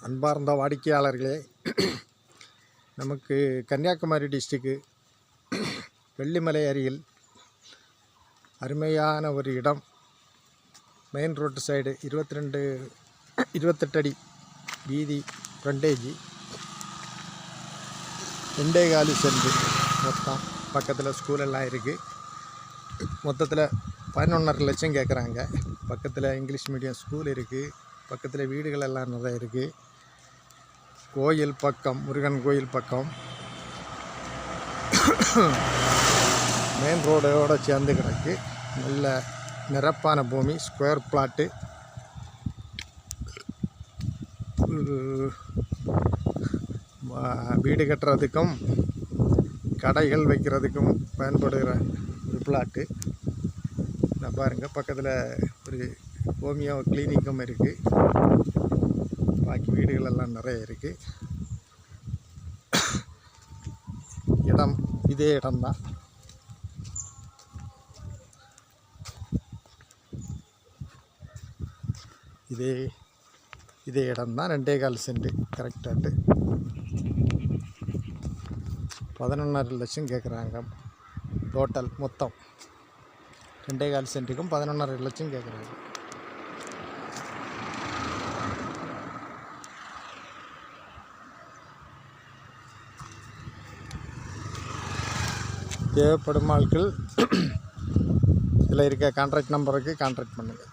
அன்பார்ந்த வாடிக்கையாளர்களே, நமக்கு கன்னியாகுமரி டிஸ்ட்ரிக்கு வெள்ளிமலை அருகில் அருமையான ஒரு இடம். மெயின் ரோட்டு சைடு 28 அடி வீதி ஃப்ரண்டேஜி, 2.25 சென்ட் மொத்தம். பக்கத்தில் ஸ்கூல் எல்லாம் இருக்குது. மொத்தத்தில் 11.5 லட்சம் கேட்குறாங்க. பக்கத்தில் இங்கிலீஷ் மீடியம் ஸ்கூல் இருக்குது. பக்கத்தில் வீடுகள் எல்லாம் நிறைய இருக்குது. கோயில் பக்கம், முருகன் கோயில் பக்கம், மெயின் ரோடோடு சேர்ந்து கிடக்கு. நல்ல நிரப்பான பூமி, ஸ்கொயர் பிளாட்டு. வீடு கட்டுறதுக்கும் கடைகள் வைக்கிறதுக்கும் பயன்படுகிற ஒரு பிளாட்டு. நான் பாருங்கள், பக்கத்தில் ஒரு ஹோமியோ கிளினிக்கும் இருக்குது. பாக்கி வீடுகள் எல்லாம் நிறைய இருக்குது. இடம் இதே இடம்தான். இதே இடம்தான். 2.25 சென்ட் கரெக்டாட்டு. 11.5 லட்சம் கேட்குறாங்க. டோட்டல் மொத்தம் 2.25 சென்ட்டுக்கும் 11.5 லட்சம் கேட்குறாங்க. தேவைப்படும் ஆட்கள் இதில் இருக்க கான்ட்ராக்ட் நம்பருக்கு கான்ட்ராக்ட் பண்ணுங்கள்.